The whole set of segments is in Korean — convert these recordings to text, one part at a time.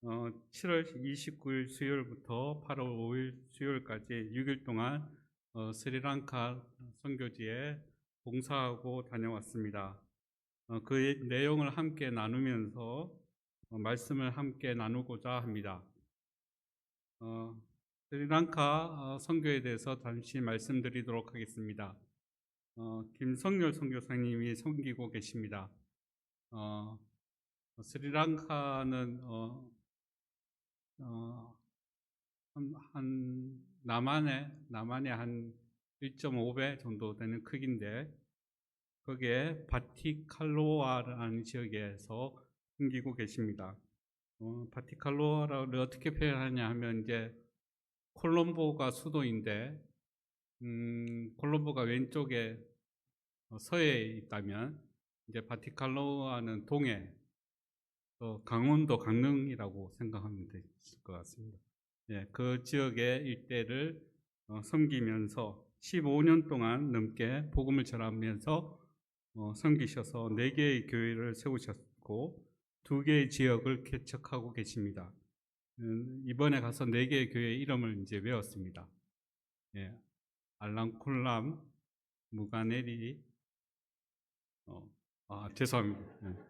7월 29일 수요일부터 8월 5일 수요일까지 6일 동안 스리랑카 선교지에 봉사하고 다녀왔습니다. 그 내용을 함께 나누면서 말씀을 함께 나누고자 합니다. 스리랑카 선교에 대해서 잠시 말씀드리도록 하겠습니다. 김성열 선교사님이 섬기고 계십니다. 스리랑카는 한 남한의 한 1.5배 정도 되는 크기인데, 거기에 바티칼로아라는 지역에서 섬기고 계십니다. 바티칼로아를 어떻게 표현하냐 하면, 이제 콜롬보가 수도인데, 콜롬보가 왼쪽에 서해에 있다면, 이제 바티칼로아는 동해, 강원도 강릉이라고 생각하면 될 것 같습니다. 예, 그 지역의 일대를 섬기면서 15년 동안 넘게 복음을 전하면서 섬기셔서 4개의 교회를 세우셨고 2개의 지역을 개척하고 계십니다. 이번에 가서 4개의 교회 이름을 이제 외웠습니다. 예, 알랑콜람, 무가네리, 죄송합니다.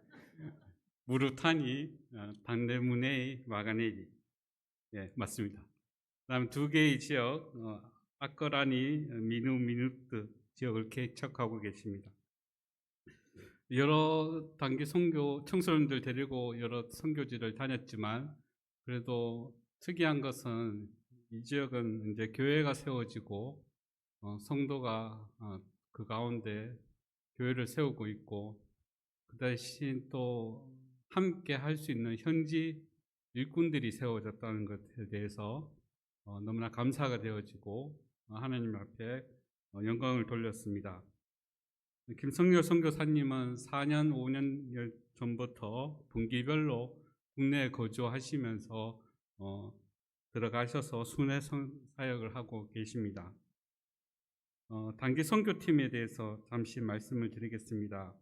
무르타니, 단네무네이, 마가네리. 예, 맞습니다. 다음 2개의 지역, 아까라니, 미누미누트 지역을 개척하고 계십니다. 여러 단기 선교 청소년들 데리고 여러 선교지를 다녔지만, 그래도 특이한 것은 이 지역은 이제 교회가 세워지고 성도가 그 가운데 교회를 세우고 있고, 그 대신 또 함께 할 수 있는 현지 일꾼들이 세워졌다는 것에 대해서 너무나 감사가 되어지고 하나님 앞에 영광을 돌렸습니다. 김성열 선교사님은 4년, 5년 전부터 분기별로 국내에 거주하시면서 들어가셔서 순회 사역을 하고 계십니다. 단기 선교팀에 대해서 잠시 말씀을 드리겠습니다.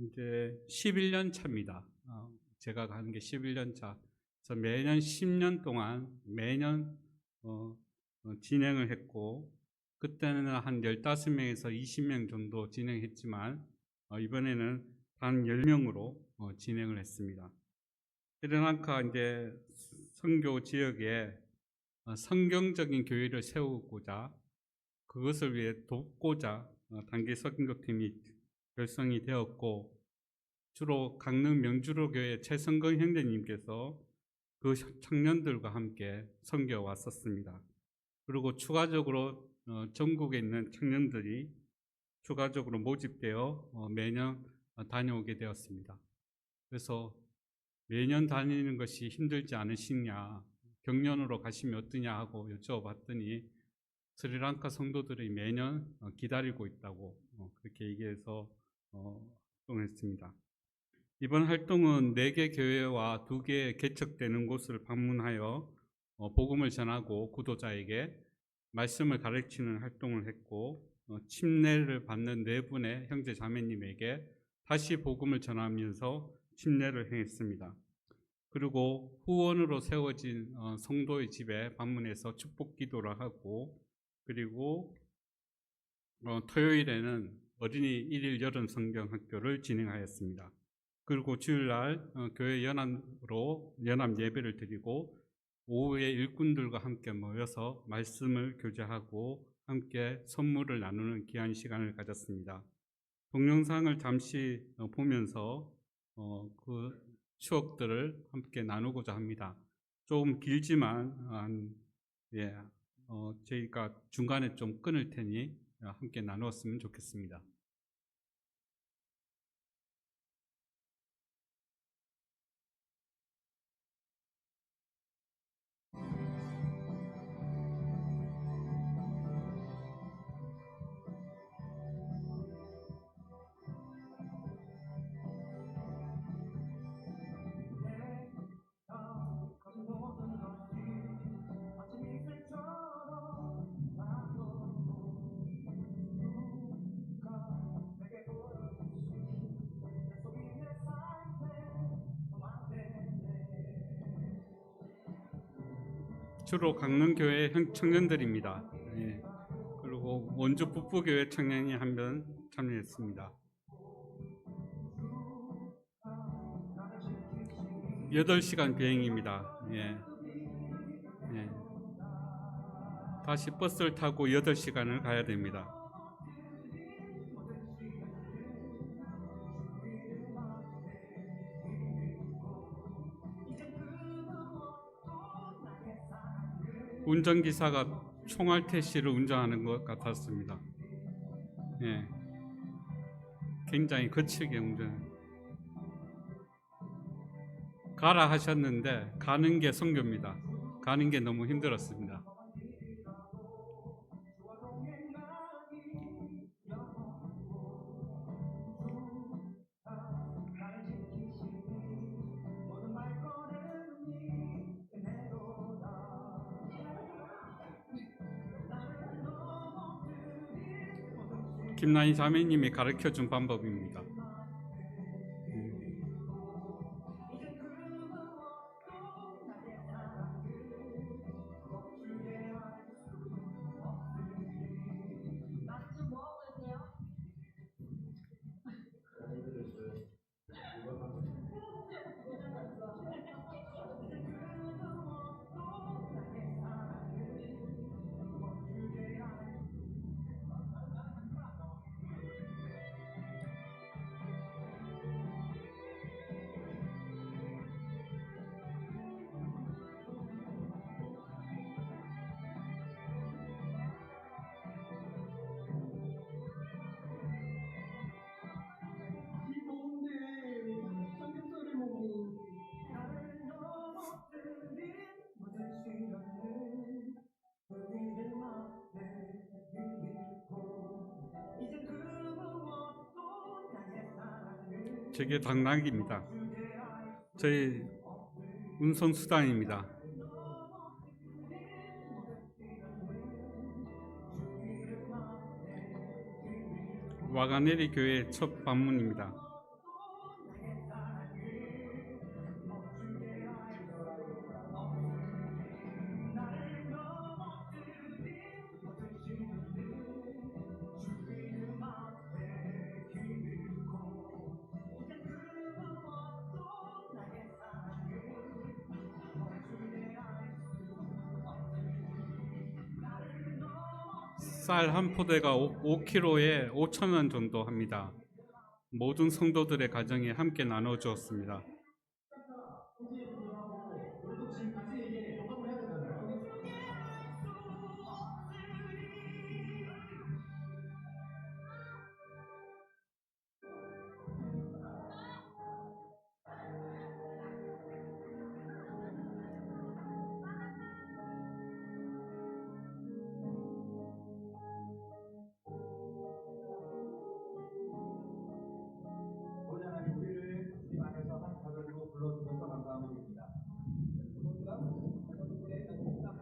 이제 11년 차입니다. 제가 가는 게 11년 차. 그래서 매년 10년 동안 매년 진행을 했고, 그때는 한 15명에서 20명 정도 진행했지만 이번에는 단 10명으로 진행을 했습니다. 스리랑카 이제 선교 지역에 성경적인 교회를 세우고자, 그것을 위해 돕고자 단기 선교팀이 결성이 되었고, 주로 강릉 명주로교회 최성근 형제님께서 그 청년들과 함께 섬겨 왔었습니다. 그리고 추가적으로 전국에 있는 청년들이 추가적으로 모집되어 매년 다녀오게 되었습니다. 그래서 매년 다니는 것이 힘들지 않으시냐, 경년으로 가시면 어떠냐 하고 여쭤봤더니 스리랑카 성도들이 매년 기다리고 있다고 그렇게 얘기해서 활동했습니다. 이번 활동은 4개 교회와 2개 개척되는 곳을 방문하여 복음을 전하고 구도자에게 말씀을 가르치는 활동을 했고, 침례를 받는 4분의 형제 자매님에게 다시 복음을 전하면서 침례를 행했습니다. 그리고 후원으로 세워진 성도의 집에 방문해서 축복 기도를 하고, 그리고 토요일에는 어린이 1일 여름 성경 학교를 진행하였습니다. 그리고 주일날 교회 연합으로 연합 예배를 드리고, 오후에 일꾼들과 함께 모여서 말씀을 교제하고 함께 선물을 나누는 귀한 시간을 가졌습니다. 동영상을 잠시 보면서 그 추억들을 함께 나누고자 합니다. 조금 길지만 저희가 중간에 좀 끊을 테니 함께 나누었으면 좋겠습니다. 주로 강릉교회 청년들입니다. 예. 그리고 원주 북부교회 청년이 한 번 참여했습니다. 8시간 비행입니다. 예. 예. 다시 버스를 타고 8시간을 가야 됩니다. 운전기사가 총알 택시를 운전하는 것 같았습니다. 예. 굉장히 거칠게 운전. 가라 하셨는데 가는 게 선교입니다. 가는 게 너무 힘들었습니다. 김나희 자매님이 가르쳐준 방법입니다. 저게 당나귀입니다. 저희 운송수단입니다. 와가네리 교회 첫 방문입니다. 쌀 한 포대가 5kg에 5,000원 정도 합니다. 모든 성도들의 가정에 함께 나눠 주었습니다.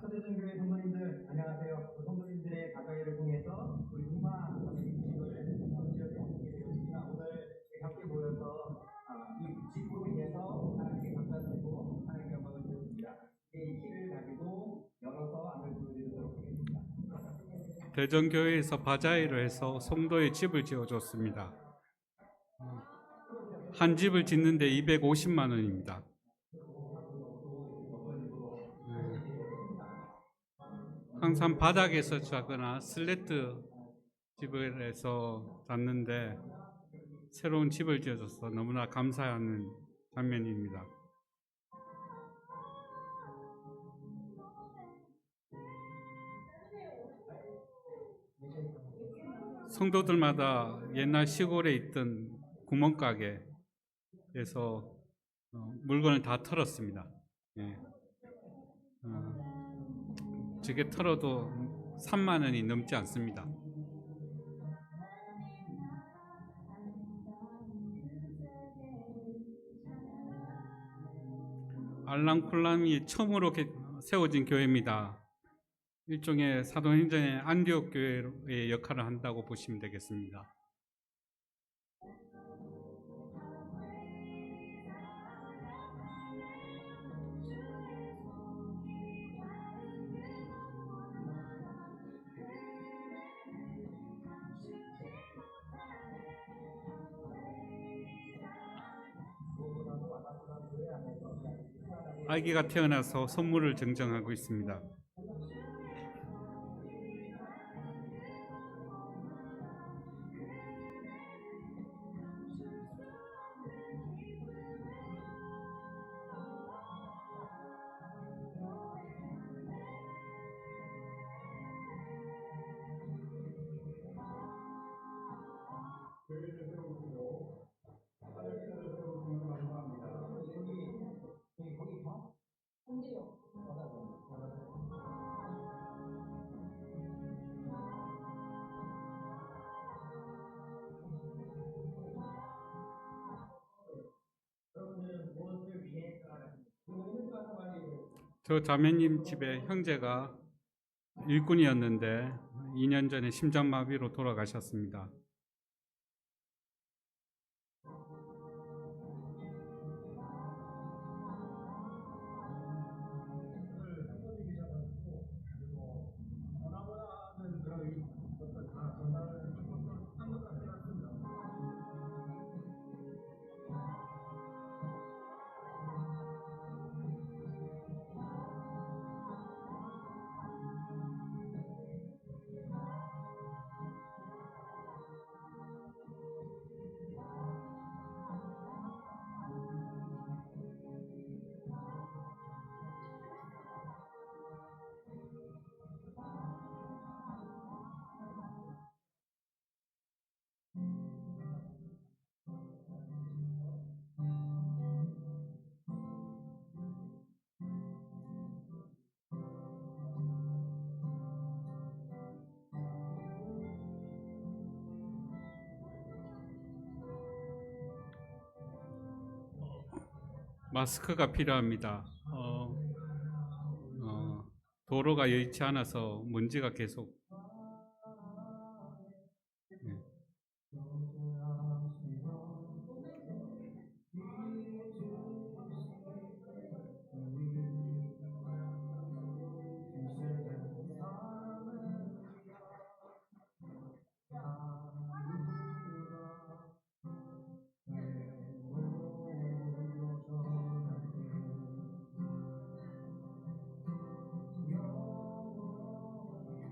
초대전교회 성도님들 안녕하세요. 성도님들의 가정회를 통해서 우리 동마 부칙을 지어서 하게 되었습니다. 오늘 함께 모여서 이 부칙으로 인해서 하나님께 감사드리고 하나님께 영광을 드렸습니다. 이 키를 가지고 열어서 안을 보여드리도록 하겠습니다. 대전교회에서 바자회를 해서 성도의 집을 지어줬습니다. 한 집을 짓는데 250만 원입니다. 항상 바닥에서 자거나 슬래트 집을 해서 잤는데 새로운 집을 지어줘서 너무나 감사하는 장면입니다. 성도들마다 옛날 시골에 있던 구멍가게에서 물건을 다 털었습니다. 예. 저게 털어도 3만 원이 넘지 않습니다. 알랑콜람이 처음으로 세워진 교회입니다. 일종의 사도행전의 안디옥 교회의 역할을 한다고 보시면 되겠습니다. 아기가 태어나서 선물을 증정하고 있습니다. 저 자매님 집에 형제가 일꾼이었는데 2년 전에 심장마비로 돌아가셨습니다. 마스크가 필요합니다. 도로가 여의치 않아서 먼지가 계속. 네.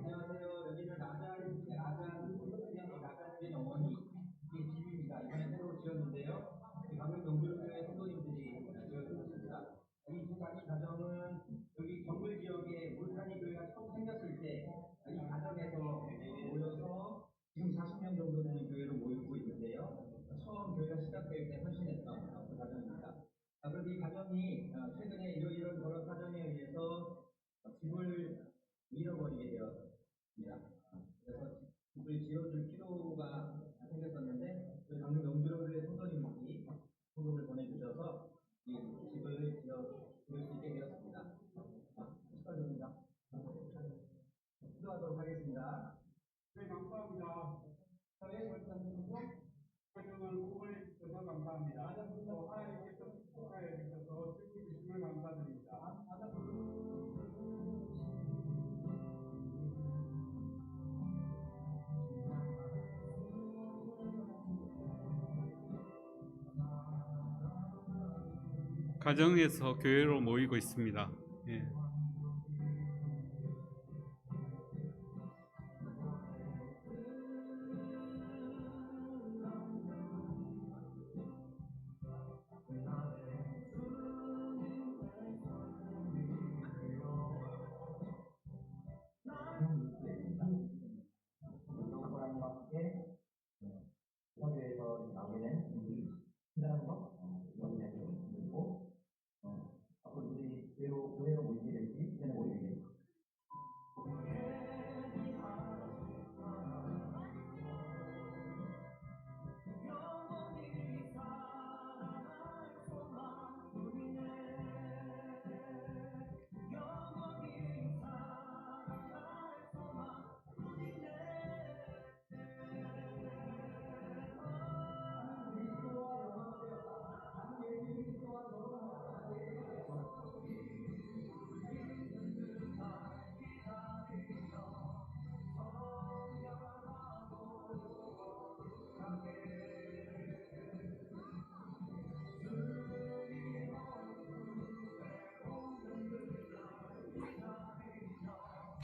안녕하세요. 여기는 라자들의 어머니 집입니다. 이번에 새로 지었는데요. 방금 경주교회 성도님들이 지어주셨습니다. 이 가정은 여기 정글 지역에 물타니 교회가 처음 생겼을 때 이 가정에서 모여서 지금 40명 정도 되는 교회로 모이고 있는데요. 처음 교회가 시작될 때 헌신했던 그 가정입니다. 그런데 이 가정이 최근에 이런 그런 사정에 의해서 집을 잃어버리게 되었습니다. 그래서 집을 지어줄 필요가 생겼었는데 방금 영주로의 성도님들이 후원을 보내주셔서 이 집을 지을 수 있게 되었습니다. 축하드립니다. 기도하도록 하겠습니다. 네, 감사합니다. 저의 결정은 가정을 꿈을 주셔서 감사합니다. 또 하나님께서 축복하여 주셔서 즐기 주심을 감사드립니다. 가정에서 교회로 모이고 있습니다. 예. 운동사람과 함께 사회에서 나오게 된 우리 신라는 것, 이런 이야기를 듣고 앞으로 우리 교회로 모이게 될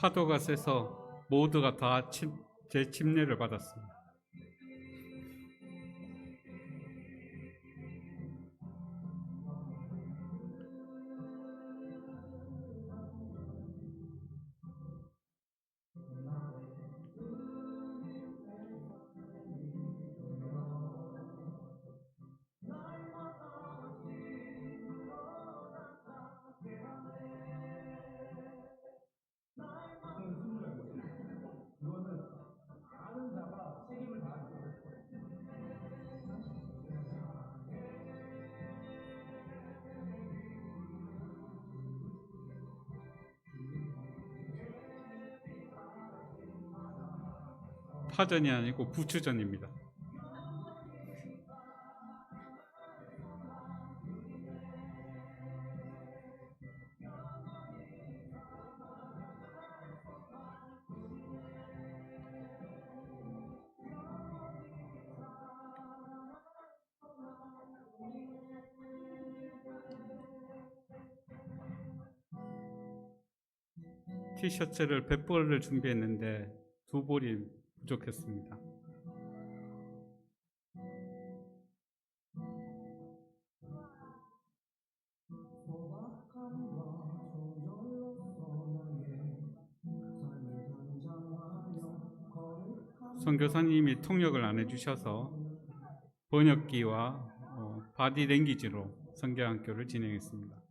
파도가 세서 모두가 다 제 침례를 받았습니다. 이거는 아는 자가 책임을 다하는 거예요. 파전이 아니고 부추전입니다. 티셔츠를 100벌을 준비했는데 2벌이 부족했습니다. 선교사님이 통역을 안 해주셔서 번역기와 바디랭귀지로 성경학교를 진행했습니다.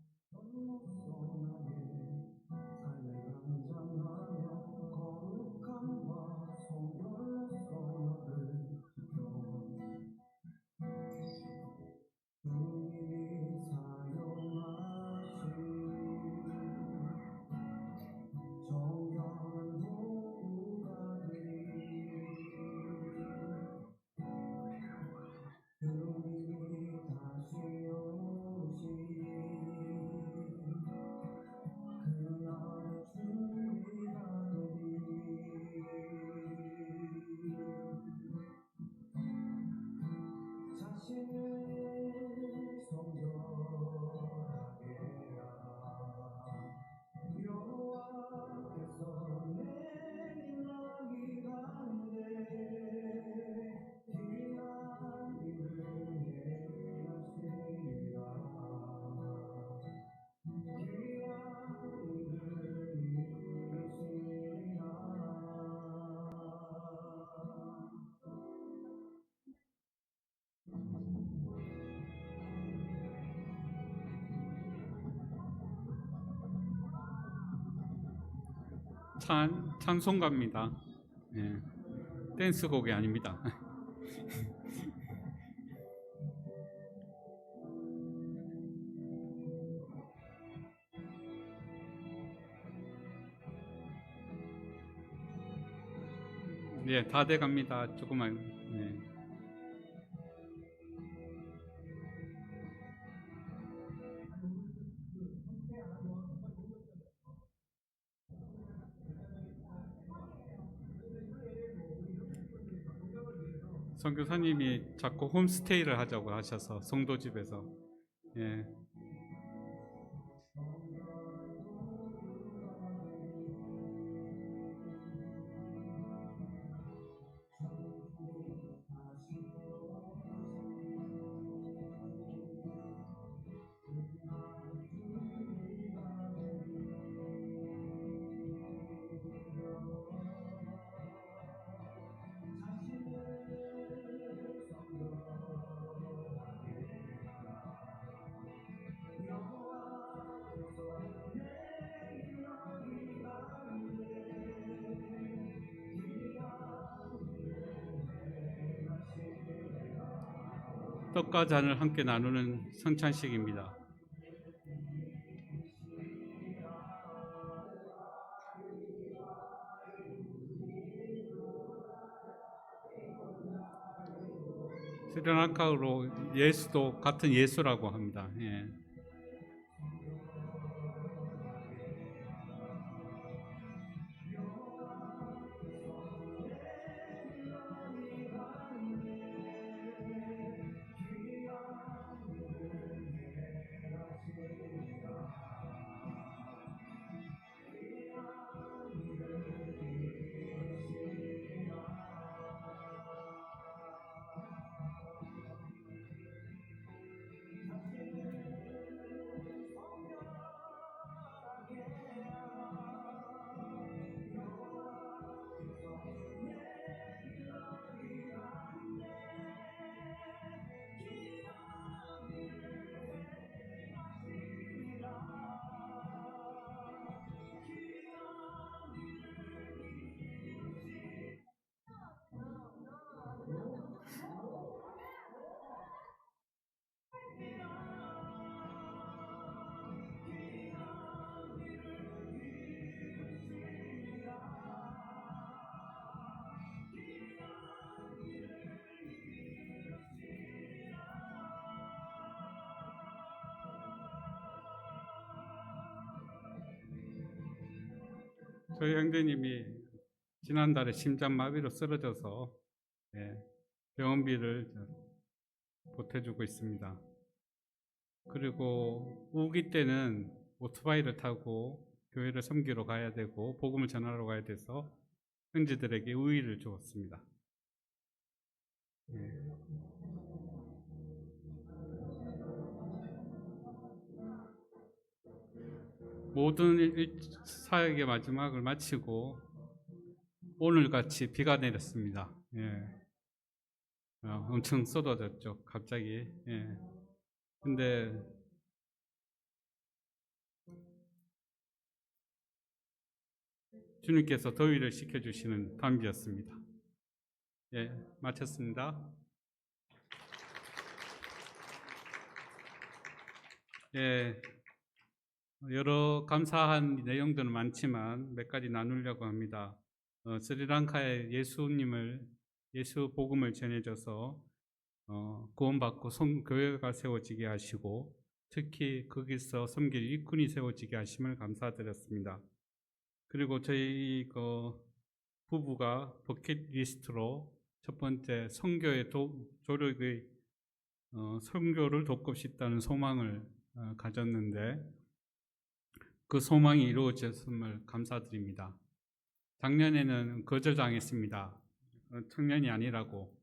찬송가입니다. 예, 댄스곡이 아닙니다. 예, 다 돼갑니다. 조금만. 예. 선교사님이 자꾸 홈스테이를 하자고 하셔서 성도집에서 예. 떡과 잔을 함께 나누는 성찬식입니다. 스리랑카로 예수도 같은 예수라고 합니다. 예. 저희 형제님이 지난달에 심장마비로 쓰러져서 예, 병원비를 보태주고 있습니다. 그리고 우기 때는 오토바이를 타고 교회를 섬기러 가야 되고 복음을 전하러 가야 돼서 형제들에게 우의를 주었습니다. 예. 모든 사역의 마지막을 마치고 오늘같이 비가 내렸습니다. 예. 엄청 쏟아졌죠, 갑자기. 예. 근데 주님께서 더위를 식혀주시는 밤이었습니다. 예, 마쳤습니다. 예, 여러 감사한 내용들은 많지만 몇 가지 나누려고 합니다. 스리랑카에 예수 복음을 전해줘서 구원받고 교회가 세워지게 하시고 특히 거기서 섬길 일꾼이 세워지게 하심을 감사드렸습니다. 그리고 저희 부부가 버킷리스트로 첫 번째 선교의 조력의 선교를 돕고 싶다는 소망을 가졌는데 그 소망이 이루어졌음을 감사드립니다. 작년에는 거절당했습니다. 청년이 아니라고.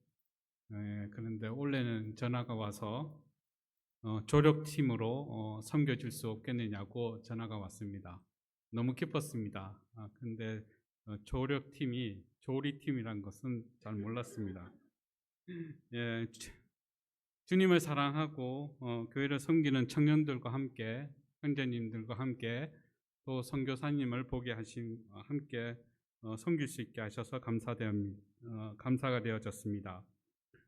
그런데 올해는 전화가 와서 조력팀으로 섬겨줄 수 없겠느냐고 전화가 왔습니다. 너무 기뻤습니다. 근데 조력팀이 조리팀이란 것은 잘 몰랐습니다. 예, 주님을 사랑하고 교회를 섬기는 청년들과 함께 형제님들과 함께 또 선교사님을 보게 하신 함께 섬길 수 있게 하셔서 감사가 되어졌습니다.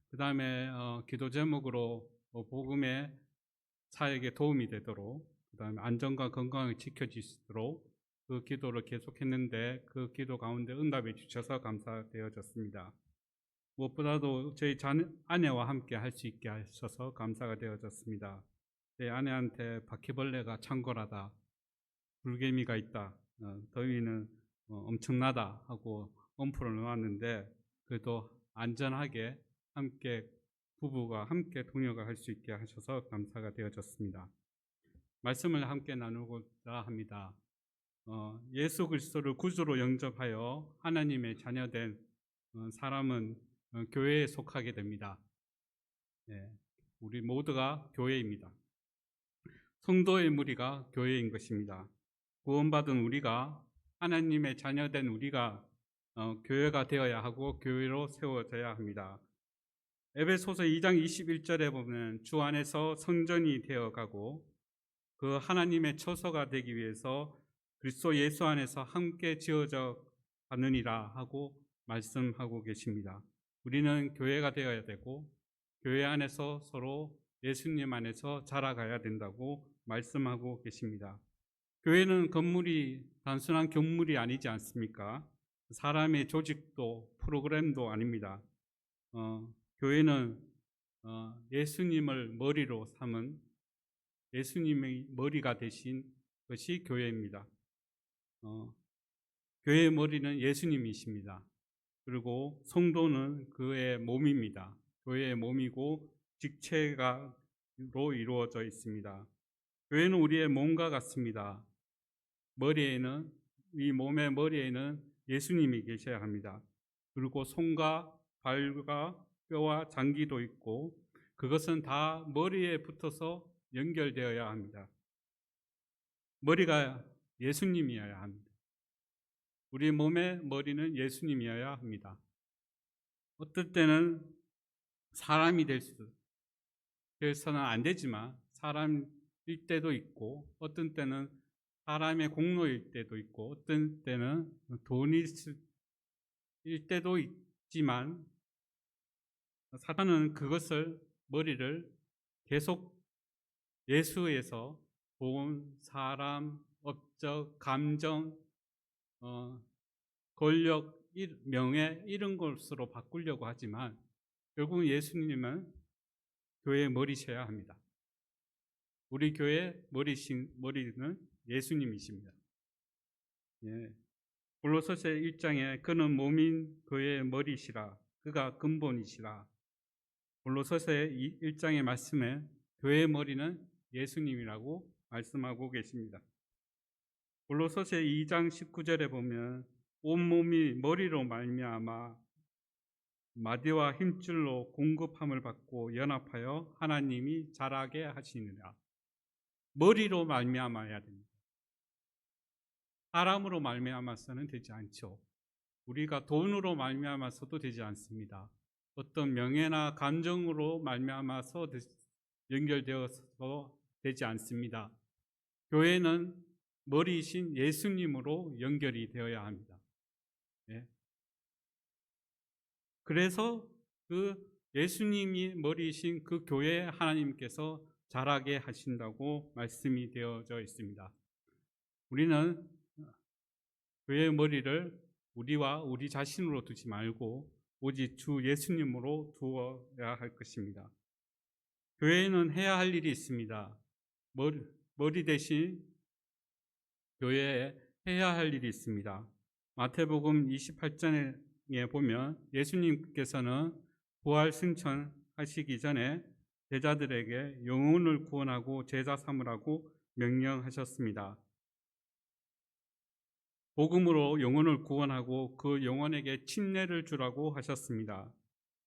그 다음에 기도 제목으로 복음의 사역에 도움이 되도록 그 다음에 안전과 건강을 지켜주시도록 그 기도를 계속했는데 그 기도 가운데 응답해 주셔서 감사되어졌습니다. 무엇보다도 저희 아내와 함께 할 수 있게 하셔서 감사가 되어졌습니다. 제 아내한테 바퀴벌레가 창궐하다, 불개미가 있다, 더위는 엄청나다 하고 엄포를 놓았는데 그래도 안전하게 함께 부부가 함께 동역을 할 수 있게 하셔서 감사가 되어졌습니다. 말씀을 함께 나누고자 합니다. 예수 그리스도를 구주로 영접하여 하나님의 자녀된 사람은 교회에 속하게 됩니다. 네, 우리 모두가 교회입니다. 성도의 무리가 교회인 것입니다. 구원받은 우리가 하나님의 자녀된 우리가 교회가 되어야 하고 교회로 세워져야 합니다. 에베소서 2장 21절에 보면 주 안에서 성전이 되어가고 그 하나님의 처소가 되기 위해서 그리스도 예수 안에서 함께 지어져 가느니라 하고 말씀하고 계십니다. 우리는 교회가 되어야 되고 교회 안에서 서로 예수님 안에서 자라가야 된다고 말씀하고 계십니다. 교회는 단순한 건물이 아니지 않습니까? 사람의 조직도 프로그램도 아닙니다. 교회는 예수님을 머리로 삼은 예수님의 머리가 되신 것이 교회입니다. 교회의 머리는 예수님이십니다. 그리고 성도는 그의 몸입니다. 교회의 몸이고 직체가로 이루어져 있습니다. 교회는 우리의 몸과 같습니다. 이 몸의 머리에는 예수님이 계셔야 합니다. 그리고 손과 발과 뼈와 장기도 있고 그것은 다 머리에 붙어서 연결되어야 합니다. 머리가 예수님이어야 합니다. 우리 몸의 머리는 예수님이어야 합니다. 어떨 때는 사람이 돼서는 안 되지만 사람일 때도 있고 어떤 때는 사람의 공로일 때도 있고 어떤 때는 돈일 때도 있지만 사탄은 머리를 계속 예수에서 돈, 사람, 업적, 감정, 권력, 명예 이런 것으로 바꾸려고 하지만 결국은 예수님은 교회의 머리셔야 합니다. 우리 교회의 머리는 예수님이십니다. 예. 골로새서 1장에 그는 몸인 그의 머리시라, 그가 근본이시라. 골로새서 1장의 말씀에 교회의 머리는 예수님이라고 말씀하고 계십니다. 골로새서 2장 19절에 보면 온몸이 머리로 말미암아 마디와 힘줄로 공급함을 받고 연합하여 하나님이 자라게 하시느라. 머리로 말미암아야 됩니다. 사람으로 말미암아서는 되지 않죠. 우리가 돈으로 말미암아서도 되지 않습니다. 어떤 명예나 감정으로 말미암아서 연결되어서 되지 않습니다. 교회는 머리이신 예수님으로 연결이 되어야 합니다. 네. 그래서 그 예수님이 머리이신 그 교회에 하나님께서 자라게 하신다고 말씀이 되어져 있습니다. 우리는 교회의 머리를 우리와 우리 자신으로 두지 말고 오직 주 예수님으로 두어야 할 것입니다. 교회에는 해야 할 일이 있습니다. 머리 대신 교회에 해야 할 일이 있습니다. 마태복음 28장에 보면 예수님께서는 부활 승천하시기 전에 제자들에게 영혼을 구원하고 제자 삼으라고 명령하셨습니다. 복음으로 영혼을 구원하고 그 영혼에게 침례를 주라고 하셨습니다.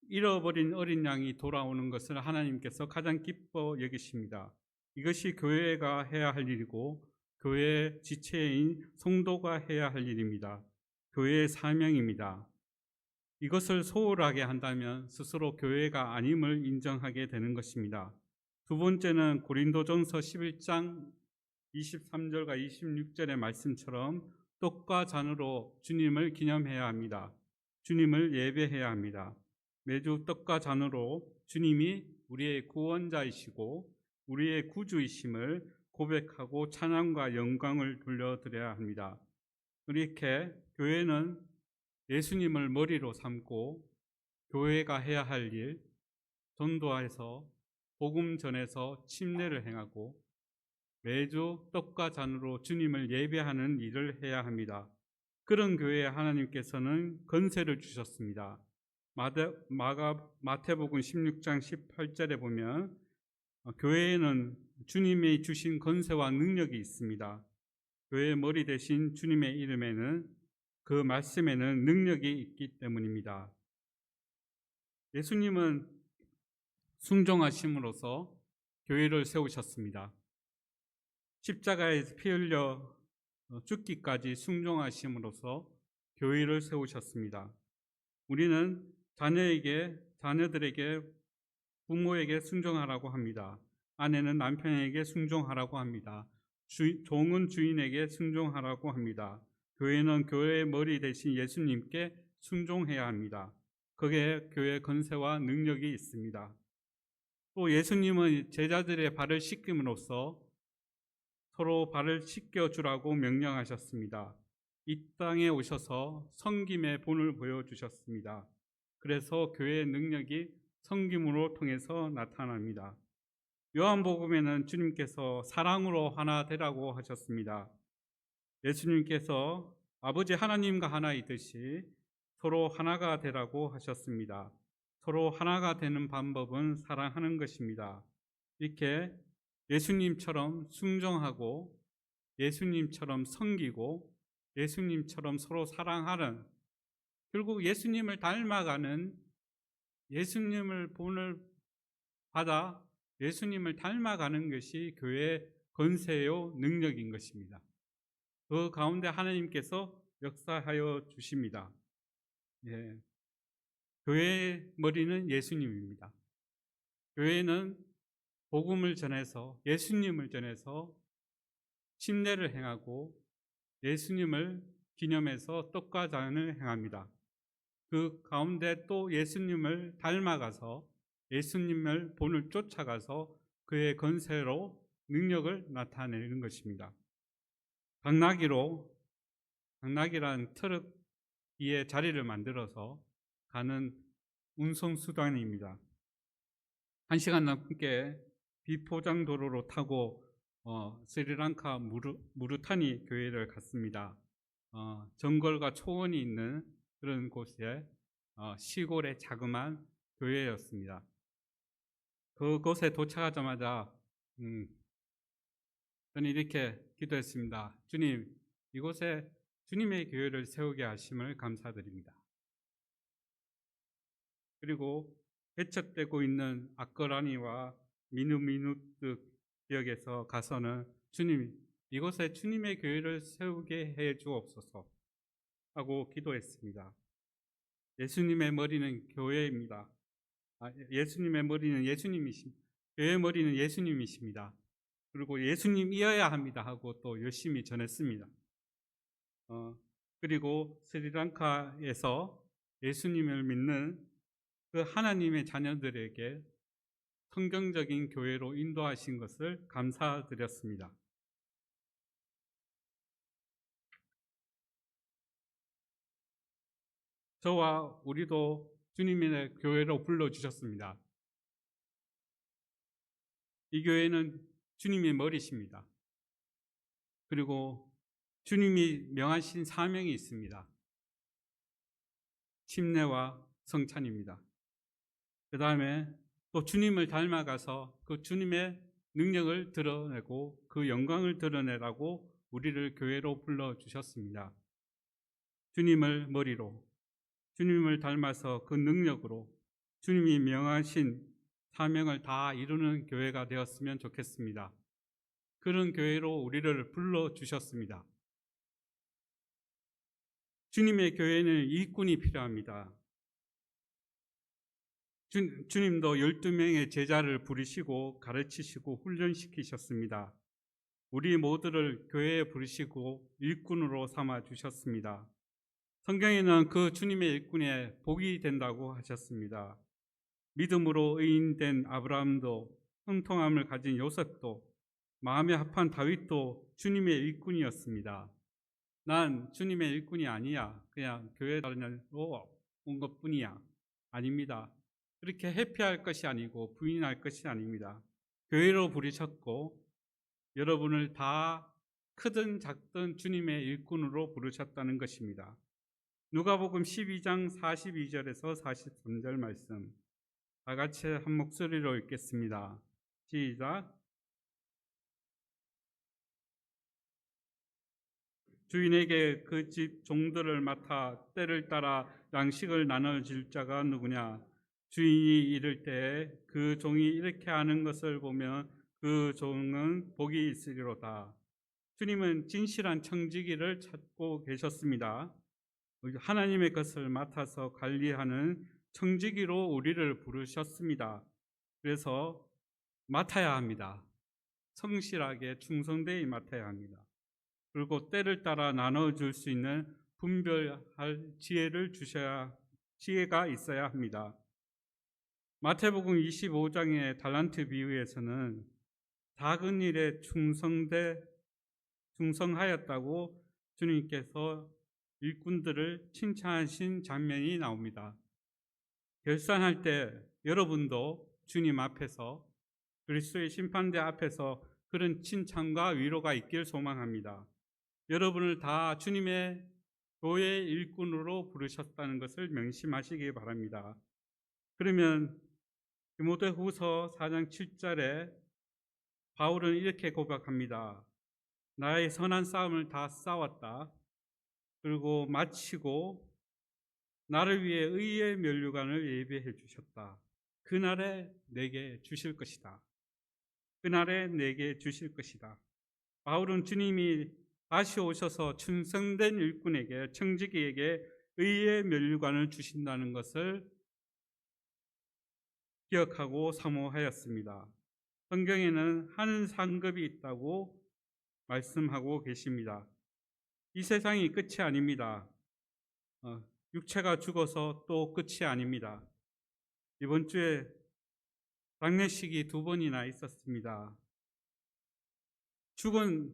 잃어버린 어린 양이 돌아오는 것을 하나님께서 가장 기뻐 여기십니다. 이것이 교회가 해야 할 일이고 교회의 지체인 성도가 해야 할 일입니다. 교회의 사명입니다. 이것을 소홀하게 한다면 스스로 교회가 아님을 인정하게 되는 것입니다. 두 번째는 고린도전서 11장 23절과 26절의 말씀처럼 떡과 잔으로 주님을 기념해야 합니다. 주님을 예배해야 합니다. 매주 떡과 잔으로 주님이 우리의 구원자이시고 우리의 구주이심을 고백하고 찬양과 영광을 돌려드려야 합니다. 이렇게 교회는 예수님을 머리로 삼고 교회가 해야 할 일, 전도해서 복음 전해서 침례를 행하고 매주 떡과 잔으로 주님을 예배하는 일을 해야 합니다. 그런 교회에 하나님께서는 건세를 주셨습니다. 마태복음 16장 18절에 보면 교회에는 주님이 주신 건세와 능력이 있습니다. 교회의 머리 대신 주님의 이름에는 그 말씀에는 능력이 있기 때문입니다. 예수님은 순종하심으로써 교회를 세우셨습니다. 십자가에서 피 흘려 죽기까지 순종하심으로써 교회를 세우셨습니다. 우리는 자녀들에게 부모에게 순종하라고 합니다. 아내는 남편에게 순종하라고 합니다. 종은 주인에게 순종하라고 합니다. 교회는 교회의 머리 대신 예수님께 순종해야 합니다. 거기에 교회의 건세와 능력이 있습니다. 또 예수님은 제자들의 발을 씻김으로써 서로 발을 씻겨주라고 명령하셨습니다. 이 땅에 오셔서 섬김의 본을 보여주셨습니다. 그래서 교회의 능력이 섬김으로 통해서 나타납니다. 요한복음에는 주님께서 사랑으로 하나 되라고 하셨습니다. 예수님께서 아버지 하나님과 하나이듯이 서로 하나가 되라고 하셨습니다. 서로 하나가 되는 방법은 사랑하는 것입니다. 이렇게 예수님처럼 순종하고 예수님처럼 섬기고 예수님처럼 서로 사랑하는, 결국 예수님을 닮아가는, 예수님을 본을 받아 예수님을 닮아가는 것이 교회의 건세요 능력인 것입니다. 그 가운데 하나님께서 역사하여 주십니다. 예. 교회의 머리는 예수님입니다. 교회는 복음을 전해서 예수님을 전해서 침례를 행하고 예수님을 기념해서 떡과 잔을 행합니다. 그 가운데 또 예수님을 닮아가서 예수님을 본을 쫓아가서 그의 건세로 능력을 나타내는 것입니다. 당나귀란 트럭 위에 자리를 만들어서 가는 운송수단입니다. 1시간 넘게 비포장 도로로 타고 스리랑카 무르타니 교회를 갔습니다. 정글과 초원이 있는 그런 곳에 시골의 자그마한 교회였습니다. 그곳에 도착하자마자 저는 이렇게 기도했습니다. 주님, 이곳에 주님의 교회를 세우게 하심을 감사드립니다. 그리고 개척되고 있는 아끄라니와 미누미누트 지역에서 가서는 주님, 이곳에 주님의 교회를 세우게 해 주옵소서 하고 기도했습니다. 예수님의 머리는 교회입니다. 예수님의 머리는 예수님이십니다. 교회의 머리는 예수님이십니다. 그리고 예수님이어야 합니다 하고 또 열심히 전했습니다. 그리고 스리랑카에서 예수님을 믿는 그 하나님의 자녀들에게 성경적인 교회로 인도하신 것을 감사드렸습니다. 저와 우리도 주님의 교회로 불러주셨습니다. 이 교회는 주님의 머리십니다. 그리고 주님이 명하신 사명이 있습니다. 침례와 성찬입니다. 그 다음에 또 주님을 닮아가서 그 주님의 능력을 드러내고 그 영광을 드러내라고 우리를 교회로 불러주셨습니다. 주님을 머리로, 주님을 닮아서 그 능력으로 주님이 명하신 사명을 다 이루는 교회가 되었으면 좋겠습니다. 그런 교회로 우리를 불러주셨습니다. 주님의 교회는 일꾼이 필요합니다. 주님도 12명의 제자를 부르시고 가르치시고 훈련시키셨습니다. 우리 모두를 교회에 부르시고 일꾼으로 삼아 주셨습니다. 성경에는 그 주님의 일꾼에 복이 된다고 하셨습니다. 믿음으로 의인된 아브라함도, 형통함을 가진 요셉도, 마음에 합한 다윗도 주님의 일꾼이었습니다. 난 주님의 일꾼이 아니야. 그냥 교회 다니러 온 것뿐이야. 아닙니다. 그렇게 회피할 것이 아니고 부인할 것이 아닙니다. 교회로 부르셨고 여러분을 다 크든 작든 주님의 일꾼으로 부르셨다는 것입니다. 누가복음 12장 42절에서 43절 말씀 다 같이 한 목소리로 읽겠습니다. 시작. 주인에게 그 집 종들을 맡아 때를 따라 양식을 나눠줄 자가 누구냐? 주인이 이를 때에 그 종이 이렇게 하는 것을 보면 그 종은 복이 있으리로다. 주님은 진실한 청지기를 찾고 계셨습니다. 하나님의 것을 맡아서 관리하는 청지기로 우리를 부르셨습니다. 그래서 맡아야 합니다. 성실하게 충성되이 맡아야 합니다. 그리고 때를 따라 나눠줄 수 있는 분별할 지혜가 있어야 합니다. 마태복음 25장의 달란트 비유에서는 작은 일에 충성하였다고 주님께서 일꾼들을 칭찬하신 장면이 나옵니다. 결산할 때 여러분도 주님 앞에서 그리스도의 심판대 앞에서 그런 칭찬과 위로가 있길 소망합니다. 여러분을 다 주님의 교회 일꾼으로 부르셨다는 것을 명심하시기 바랍니다. 그러면 디모데후서 4장 7절에 바울은 이렇게 고백합니다. 나의 선한 싸움을 다 싸웠다. 그리고 마치고 나를 위해 의의 면류관을 예비해 주셨다. 그날에 내게 주실 것이다. 그날에 내게 주실 것이다. 바울은 주님이 다시 오셔서 충성된 일꾼에게, 청지기에게 의의 면류관을 주신다는 것을 기억하고 사모하였습니다. 성경에는 하늘 상급이 있다고 말씀하고 계십니다. 이 세상이 끝이 아닙니다. 육체가 죽어서 또 끝이 아닙니다. 이번 주에 장례식이 2번이나 있었습니다. 죽은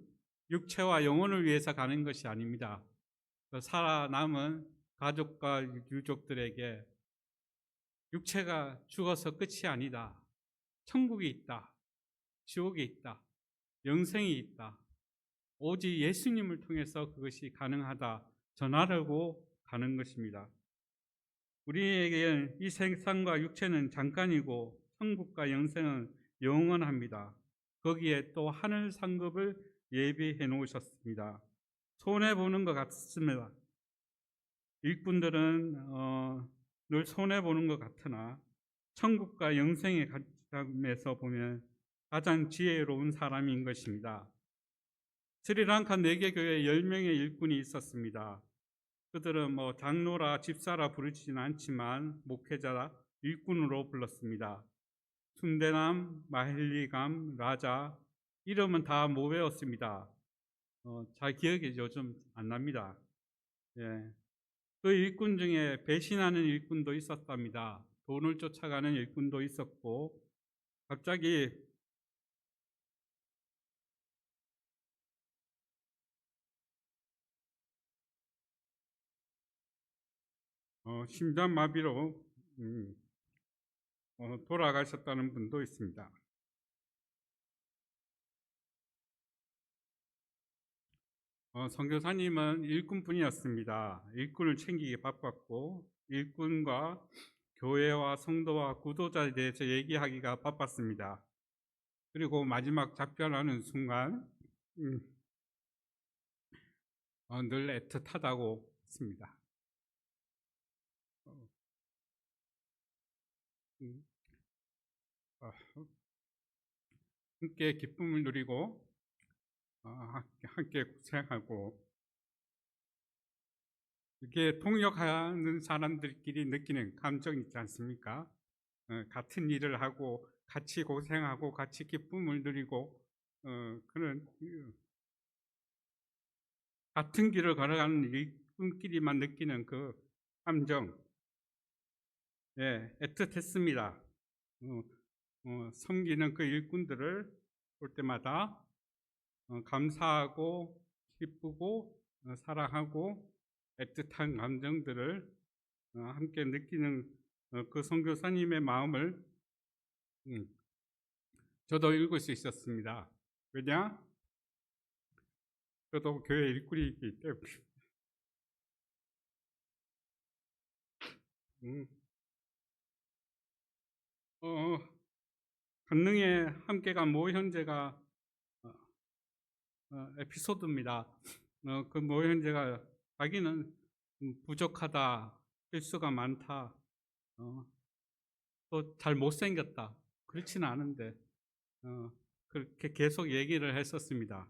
육체와 영혼을 위해서 가는 것이 아닙니다. 살아남은 가족과 유족들에게 육체가 죽어서 끝이 아니다. 천국이 있다. 지옥이 있다. 영생이 있다. 오직 예수님을 통해서 그것이 가능하다 전하려고 가는 것입니다. 우리에게 이 세상과 육체는 잠깐이고 천국과 영생은 영원합니다. 거기에 또 하늘 상급을 예비해 놓으셨습니다. 손해 보는 것 같습니다. 일꾼들은 늘 손해 보는 것 같으나 천국과 영생의 관점에서 보면 가장 지혜로운 사람인 것입니다. 스리랑카 4개 교회에 10명의 일꾼이 있었습니다. 그들은 장로라 집사라 부르지는 않지만 목회자라 일꾼으로 불렀습니다. 순대남, 마헬리감, 라자 이름은 다 못 외웠습니다. 잘 기억이 요즘 안 납니다. 예. 그 일꾼 중에 배신하는 일꾼도 있었답니다. 돈을 쫓아가는 일꾼도 있었고 갑자기 심장마비로 돌아가셨다는 분도 있습니다. 선교사님은 일꾼뿐이었습니다. 일꾼을 챙기기 바빴고 일꾼과 교회와 성도와 구도자에 대해서 얘기하기가 바빴습니다. 그리고 마지막 작별하는 순간 늘 애틋하다고 했습니다. 함께 기쁨을 누리고 함께 고생하고 이게 동역하는 사람들끼리 느끼는 감정 있지 않습니까? 같은 일을 하고 같이 고생하고 같이 기쁨을 누리고 그런 같은 길을 걸어가는 일꾼끼리만 느끼는 그 감정, 예, 애틋했습니다. 섬기는 그 일꾼들을 볼 때마다 감사하고 기쁘고 사랑하고 애틋한 감정들을 함께 느끼는 그 선교사님의 마음을 저도 읽을 수 있었습니다. 왜냐? 저도 교회 일꾼이기 때문에. 권능에 함께 간 모 형제가 에피소드입니다. 그 모 형제가 자기는 부족하다, 실수가 많다, 또 잘 못생겼다. 그렇지는 않은데 그렇게 계속 얘기를 했었습니다.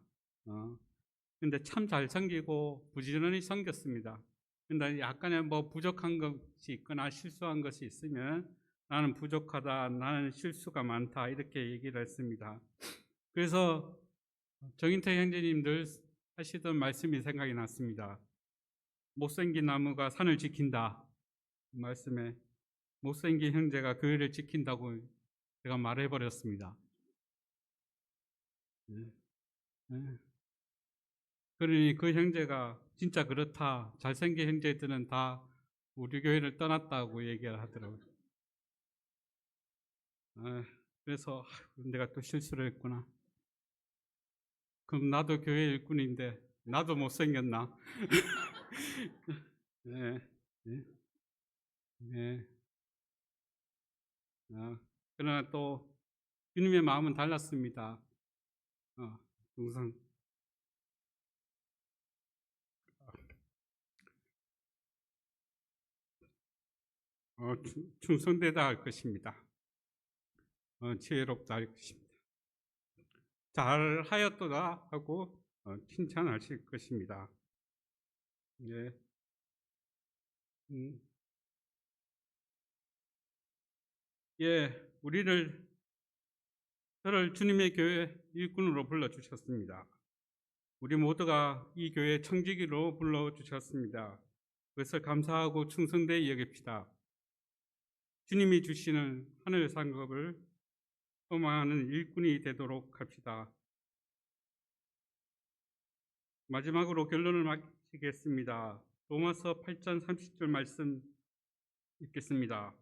근데 참 잘생기고 부지런히 생겼습니다. 근데 약간의 부족한 것이 있거나 실수한 것이 있으면 나는 부족하다, 나는 실수가 많다 이렇게 얘기를 했습니다. 그래서 정인태 형제님 늘 하시던 말씀이 생각이 났습니다. 못생긴 나무가 산을 지킨다 말씀에 못생긴 형제가 교회를 지킨다고 제가 말해버렸습니다. 그러니 그 형제가 진짜 그렇다. 잘생긴 형제들은 다 우리 교회를 떠났다고 얘기를 하더라고요. 그래서 내가 또 실수를 했구나. 그럼 나도 교회 일꾼인데 나도 못생겼나? 네, 네, 네. 그러나 또 주님의 마음은 달랐습니다. 항상 충성되다 할 것입니다. 지혜롭다 할 것입니다. 잘하였도다 하고 칭찬하실 것입니다. 네. 예, 저를 주님의 교회 일꾼으로 불러주셨습니다. 우리 모두가 이 교회 청지기로 불러주셨습니다. 그것을 감사하고 충성되이 여깁시다. 주님이 주시는 하늘 상급을 소망하는 일꾼이 되도록 합시다. 마지막으로 결론을 마치겠습니다. 로마서 8장 30절 말씀 읽겠습니다.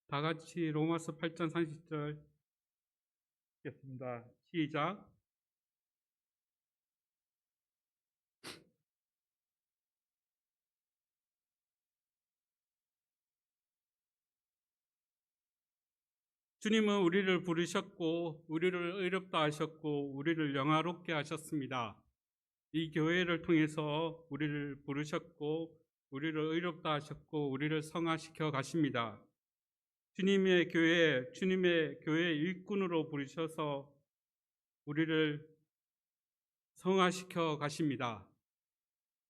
다 같이 로마서 8장 30절 읽겠습니다. 시작. 주님은 우리를 부르셨고 우리를 의롭다 하셨고 우리를 영화롭게 하셨습니다. 이 교회를 통해서 우리를 부르셨고 우리를 의롭다 하셨고 우리를 성화시켜 가십니다. 주님의 교회 일꾼으로 부르셔서 우리를 성화시켜 가십니다.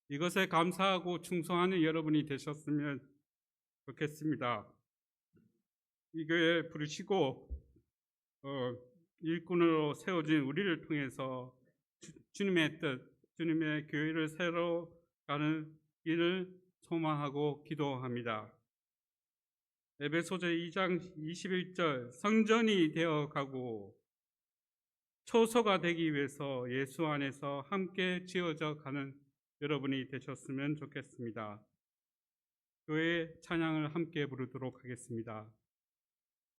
이것에 감사하고 충성하는 여러분이 되셨으면 좋겠습니다. 이 교회 부르시고 일꾼으로 세워진 우리를 통해서 주님의 뜻, 주님의 교회를 새로 가는 길을 소망하고 기도합니다. 에베소서 2장 21절 성전이 되어가고 초소가 되기 위해서 예수 안에서 함께 지어져 가는 여러분이 되셨으면 좋겠습니다. 교회 찬양을 함께 부르도록 하겠습니다.